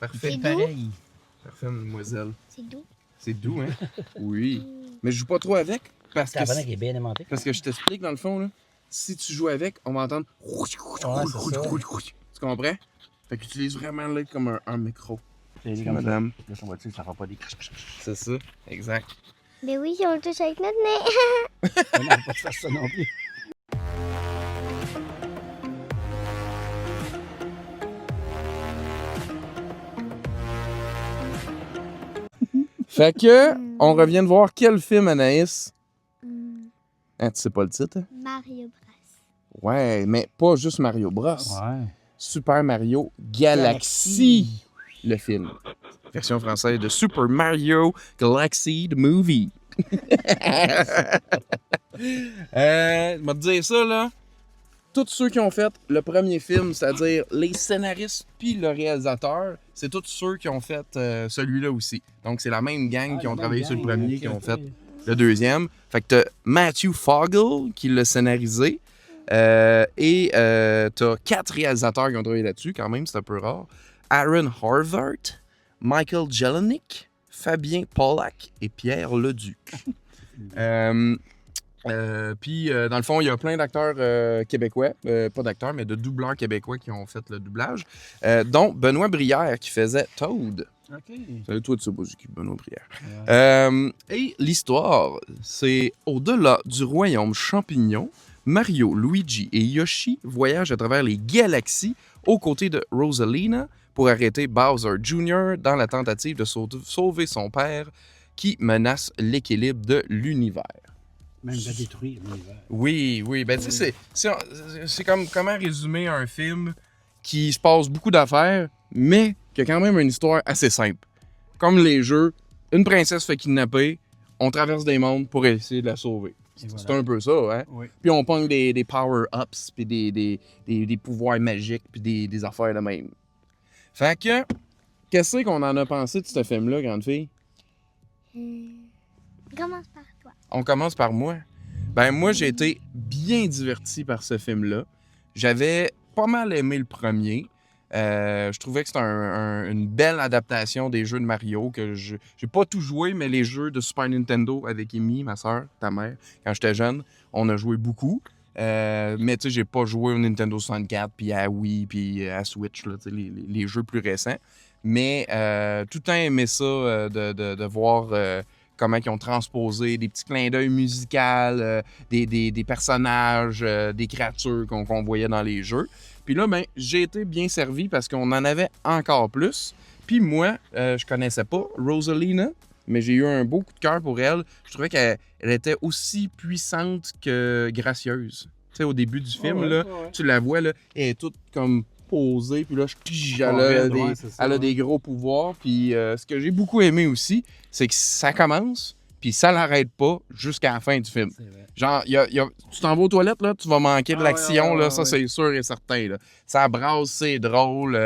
Parfait. C'est doux? Pareil. Parfait, mademoiselle. C'est doux. C'est doux, hein? Oui. Mais je joue pas trop avec parce que, Tabarnak est bien aimanté. parce que je t'explique, dans le fond, là, si tu joues avec, on va entendre... c'est ça. Tu comprends? Fait que utilise vraiment là comme un micro. C'est Madame. Là, on va dire, ça fera pas des C'est ça, exact. Mais oui, si on le touche avec notre nez. On n'a pas faire ça non plus. Fait que, on revient de voir quel film, Anaïs? Hmm, Hein, tu sais pas le titre? Mario Bros. Ouais, mais pas juste Mario Bros. Ouais. Super Mario Galaxy, le film. Version française de Super Mario Galaxy, the movie. Je vais te dire ça, là. Tous ceux qui ont fait le premier film, c'est-à-dire les scénaristes puis le réalisateur, c'est tous ceux qui ont fait celui-là aussi. Donc, c'est la même gang qui ont travaillé sur le premier, qui ont fait le deuxième. Fait que t'as Matthew Fogel qui l'a scénarisé. Et t'as 4 réalisateurs qui ont travaillé là-dessus, quand même, c'est un peu rare. Aaron Harvart, Michael Jelenic, Fabien Pollack et Pierre Leduc. Puis, dans le fond, il y a plein d'acteurs québécois, pas d'acteurs, mais de doubleurs québécois qui ont fait le doublage, dont Benoît Brière qui faisait Toad. OK. Salut, toi, tu sais pas c'est qui, Benoît Brière. Et l'histoire, c'est au-delà du royaume champignon, Mario, Luigi et Yoshi voyagent à travers les galaxies aux côtés de Rosalina pour arrêter Bowser Jr. dans la tentative de sauver son père qui menace l'équilibre de l'univers. Même de détruire l'univers. Oui, oui. Ben, tu sais, c'est comme comment résumer un film qui se passe beaucoup d'affaires, mais qui a quand même une histoire assez simple. Comme les jeux, une princesse fait kidnapper, on traverse des mondes pour essayer de la sauver. C'est un peu ça, hein? Oui. Puis on pogne des power-ups, puis des pouvoirs magiques, puis des affaires de même. Fait que, qu'est-ce qu'on en a pensé de ce film-là, grande fille? Commence par toi. On commence par moi. Ben moi, j'ai été bien diverti par ce film-là. J'avais pas mal aimé le premier. Je trouvais que c'était une belle adaptation des jeux de Mario. Que j'ai pas tout joué, mais les jeux de Super Nintendo avec Amy, ma soeur, ta mère, quand j'étais jeune, on a joué beaucoup. Mais tu sais, j'ai pas joué au Nintendo 64, puis à Wii, puis à Switch, là, les jeux plus récents. Mais tout le temps aimé ça, de voir comment ils ont transposé des petits clins d'œil musicaux, des personnages, des créatures qu'on voyait dans les jeux. Puis là, ben, j'ai été bien servi parce qu'on en avait encore plus. Puis moi, je connaissais pas Rosalina, mais j'ai eu un beau coup de cœur pour elle. Je trouvais qu'elle était aussi puissante que gracieuse. Tu sais, au début du film, là, tu la vois, là, elle est toute comme posée, puis là, elle a des gros pouvoirs. Puis ce que j'ai beaucoup aimé aussi, c'est que ça commence, puis ça l'arrête pas jusqu'à la fin du film. Genre, tu t'en vas aux toilettes, là, tu vas manquer de l'action, là, ça c'est sûr et certain. Là. Ça brasse, c'est drôle.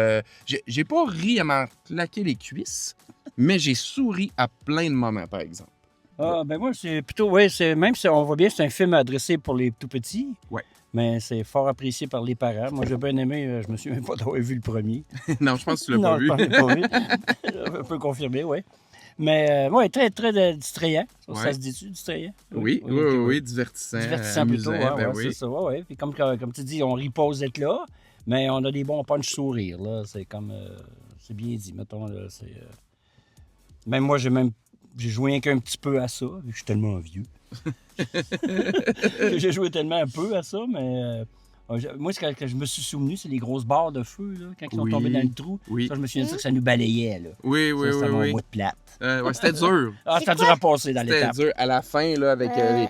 J'ai pas ri à m'en claquer les cuisses, mais j'ai souri à plein de moments, par exemple. Ah, ben moi, c'est plutôt, oui, même si on voit bien, c'est un film adressé pour les tout petits. Ouais. Mais c'est fort apprécié par les parents. Moi, j'ai bien aimé, je me souviens pas d'avoir vu le premier. Non, je pense que tu l'as pas vu. Non, je pense que je l'ai pas vu. On peut confirmer, oui. Mais, ouais, très, très distrayant. Ça se dit-tu, distrayant? Oui, divertissant. Divertissant amusant, plutôt, ben c'est ça, ouais. Puis comme tu dis, on repose d'être là, mais on a des bons punch sourires, là. C'est comme, c'est bien dit, mettons, là. Même moi, j'ai joué un petit peu à ça, vu que je suis tellement vieux. J'ai joué tellement un peu à ça, mais moi, ce que je me suis souvenu, c'est les grosses barres de feu, là, quand ils sont tombés dans le trou. Oui. Ça, je me souviens de ça, que ça nous balayait, là. Oui. C'était mon bout de plate. Ouais, c'était dur. Ah, c'était dur à passer dans l'étape. C'était dur. À la fin, là, avec les...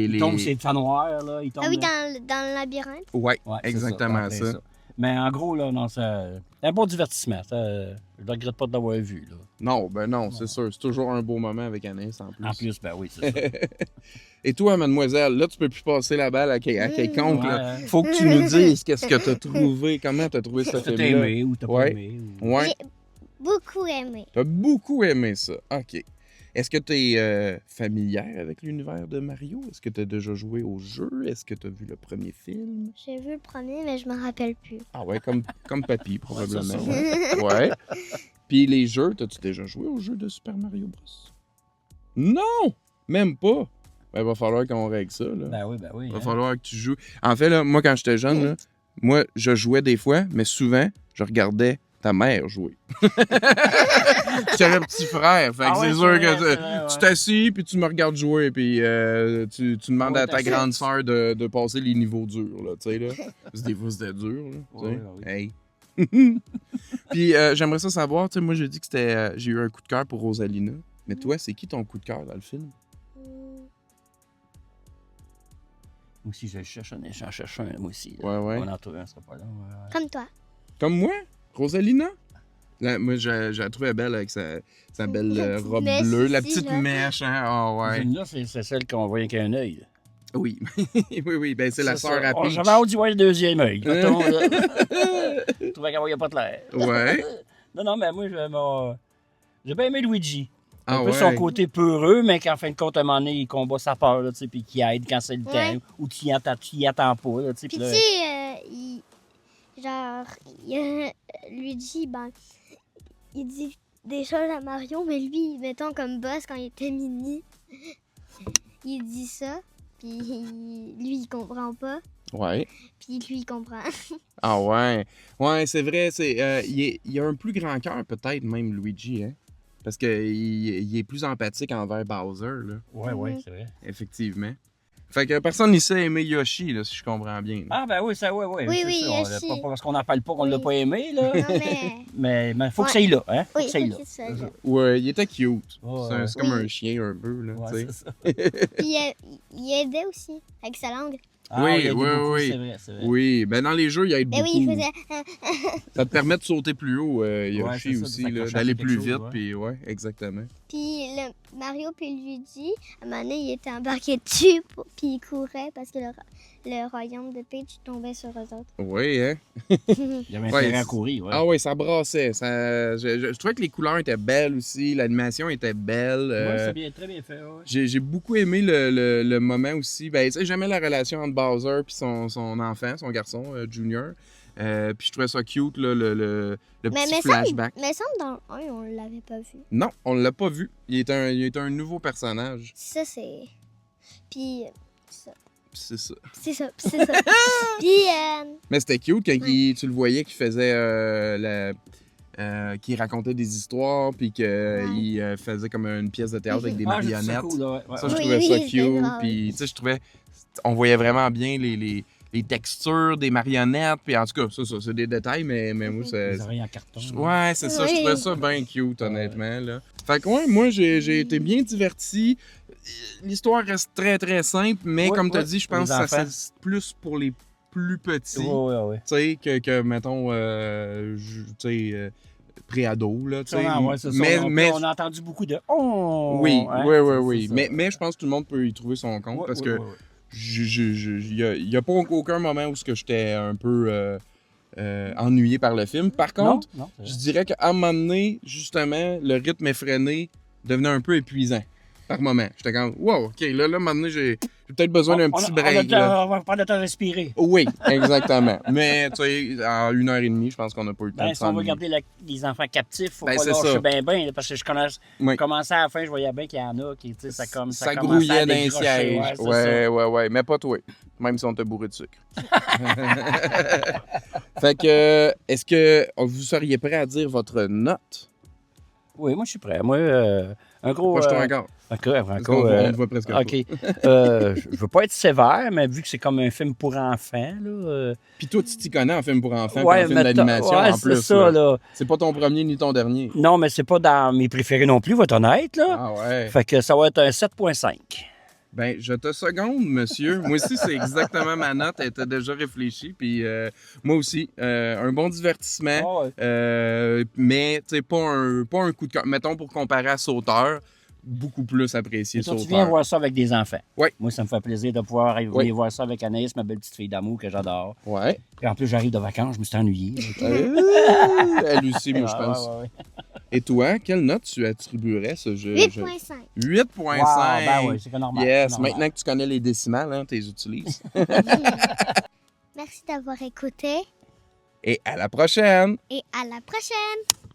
Il tombe sur les fans noirs, là. Il tombe, Ah oui, dans le labyrinthe. Ouais, ouais, exactement ça. Mais en gros, là, non, c'est un bon divertissement. Je ne regrette pas de l'avoir vu, là. Non, ben non, c'est sûr. C'est toujours un beau moment avec Anaïs, en plus. En plus, ben oui, c'est ça. Et toi, mademoiselle, là, tu peux plus passer la balle à quelconque. Ouais. Faut que tu nous dises qu'est-ce que tu as trouvé, comment tu as trouvé ce T'as film-là. aimé ou t'as pas aimé. Ouais, J'ai beaucoup aimé. tu as beaucoup aimé ça. OK. Est-ce que tu es familière avec l'univers de Mario? Est-ce que tu as déjà joué au jeu? Est-ce que tu as vu le premier film? J'ai vu le premier, mais je me rappelle plus. Ah ouais, comme papy, probablement. Ouais, Ouais. Puis les jeux, t'as-tu déjà joué aux jeux de Super Mario Bros? Non! Même pas. Ben, va falloir qu'on règle ça, là. Ben oui. Va hein. falloir que tu joues. En fait, là, moi, quand j'étais jeune, là, moi, je jouais des fois, mais souvent, je regardais ta mère jouer. J'étais le petit frère. Fait que Ah ouais, c'est c'est sûr vrai, que c'est vrai, ouais. tu t'assis, puis tu me regardes jouer, puis tu demandes Ouais, à ta t'as grande sœur de passer les niveaux durs, là, tu sais, là. Parce que des fois, c'était dur, là, tu sais. Ouais, oui. Hey. Puis j'aimerais ça savoir, tu sais, moi, j'ai dit que c'était... j'ai eu un coup de cœur pour Rosalina. Mais toi, c'est qui ton coup de cœur dans le film? Moi aussi, j'en cherche un, moi aussi. Ouais, ouais. On va en trouver un, ce sera pas long. Ouais. Comme toi. Comme moi? Rosalina? Là, moi, je la trouvais belle avec sa belle La petite robe mèche bleue. La ici, petite là. mèche, hein? Ah, ouais. Celle-là, c'est celle qu'on voit avec un œil. là. Oui. oui. Ben, c'est la Ça, sœur à ça. Peach. J'avais hâte d'y voir le deuxième œil. Mettons, là. Je trouvais qu'elle voyait pas de l'air. Ouais. Non, mais moi, j'ai bien aimé Luigi. Ah, Un peu ouais. son côté peureux, mais qu'en fin de compte, à un moment donné, il combat sa peur, là, tu sais, puis qu'il aide quand c'est le Ouais. temps, ou qu'il y attend pas, là, tu sais. Puis puis tu là- sais, Luigi, ben, il dit des choses à Mario, mais lui, mettons comme boss quand il était mini, il dit ça, puis lui, il comprend pas, Ouais. puis lui, il comprend. Ah, ouais. Ouais, c'est vrai. Il a un plus grand cœur, peut-être, même, Luigi, hein? Parce qu'il il est plus empathique envers Bowser, là. Ouais, c'est vrai. Effectivement. Fait que personne ici a aimé Yoshi, là, si je comprends bien. là. Ah, ben oui, ça, ouais. Oui, c'est oui, ça, Yoshi. pas parce qu'on n'en parle pas qu'on l'a Oui. pas aimé, là. Non, mais... Mais faut que Ouais. ça aille là, hein? Faut Oui, que ça aille là. faut qu'il soit là. Ouais, il était cute. Ouais, C'est comme Oui. un chien, un peu, là, Ouais, tu sais. c'est ça. Puis il aidait aussi, avec sa langue. Ah, Oui, il y a oui, beaucoup, oui. c'est vrai. Oui, ben dans les jeux, il aide Ben beaucoup. oui, il faisait... Ça te permet de sauter plus haut, Yoshi c'est ça, de aussi, s'accrocher là, à d'aller quelque plus chose, vite, ouais. puis ouais, exactement. Puis le Mario puis Luigi, à un moment donné, il était embarqué dessus, puis il courait parce que le royaume de Peach tombait sur eux autres. Oui, hein? Il y avait Ouais, intérêt à courir, ouais. Ah oui, ça brassait. Je trouvais que les couleurs étaient belles aussi, l'animation était belle. Ouais, c'est bien, très bien fait, ouais. J'ai beaucoup aimé le moment aussi. Ben, tu sais, j'aimais la relation entre Bowser et son enfant, son garçon, Junior. Puis je trouvais ça cute, là, le petit flashback. Mais semble dans le 1, on l'avait pas vu. Non, on l'a pas vu. Il est un nouveau personnage. Ça, c'est... Puis... ça. C'est ça. C'est ça, c'est ça. Puis... Mais c'était cute quand tu le voyais qu'il faisait qu'il racontait des histoires puis qu'il faisait comme une pièce de théâtre avec des Ah, j'ai trouvé marionnettes. ça cool, là, ouais. Ça, je Oui, trouvais oui, ça c'était cute. drôle. Puis, tu sais, je trouvais... On voyait vraiment bien les textures des marionnettes. Puis, en tout cas, ça c'est des détails, mais moi, c'est... Les oreilles en carton. Ouais, c'est ça. Je Oui. trouvais ça bien cute, honnêtement, là. Fait que, ouais, moi, j'ai été bien diverti. L'histoire reste très, très simple, mais Ouais, comme tu as ouais, dit, je pour pense les que enfants. c'est plus pour les plus petits. Ouais. Tu sais, que mettons, pré-ado, là, tu sais. Ouais, c'est ça. Mais, On a entendu beaucoup de « Oh! oui, hein, oui. c'est ça. Mais je pense que tout le monde peut y trouver son compte Ouais, parce ouais, que ouais. il n'y a pas aucun moment où j'étais un peu ennuyé par le film. Par contre, Non, c'est je vrai. dirais qu'à un moment donné, justement, le rythme effréné devenait un peu épuisant par moment. J'étais comme, wow, OK, là, à un moment donné, j'ai peut-être besoin d'un petit break. là. On va prendre le temps de respirer. Oui, exactement. Mais, tu sais, en 1h30, je pense qu'on n'a pas eu le temps Ben, de si on veut s'ennuyer. garder les enfants captifs, faut Ben, pas c'est lâcher ça. bien, parce que Oui. commençais à la fin, je voyais bien qu'il y en a qui, tu sais, ça commençait grouillait à dans les décrocher. sièges. Ouais, c'est Ouais. Mais pas toi. Même si on t'a bourré de sucre. Fait que, est-ce que vous seriez prêt à dire votre note? ça. Oui, moi, je suis prêt. Moi, un gros... Pas encore. Parce Encore, qu'on on te voit presque pas. OK. Je veux pas être sévère, mais vu que c'est comme un film pour enfants, là... Puis toi, tu t'y connais en film pour enfants, ouais, puis en film d'animation ouais, en plus. c'est ça, là. C'est pas ton premier ni ton dernier. Non, mais c'est pas dans mes préférés non plus, va être honnête, là. Ah ouais. Fait que ça va être un 7.5. Ben, je te seconde, monsieur. Moi aussi, c'est exactement ma note. Elle était déjà réfléchie. Puis moi aussi, un bon divertissement. Ah ouais. Mais, tu sais, pas un coup de cœur. Mettons, pour comparer à Sauteur, beaucoup plus apprécié Et toi, tu Sauteur. viens voir ça avec des enfants. Oui. Moi, ça me fait plaisir de pouvoir venir Oui. voir ça avec Anaïs, ma belle petite fille d'amour que j'adore. Ouais. Et en plus, j'arrive de vacances, je me suis ennuyé. Elle aussi, moi, je pense. Ouais. Et toi, quelle note tu attribuerais à ce jeu? 8.5. 8.5. Ben oui, c'est normal. Yes, c'est normal. maintenant que tu connais les décimales, hein, tu les utilises. Merci d'avoir écouté Et à la prochaine! et à la prochaine!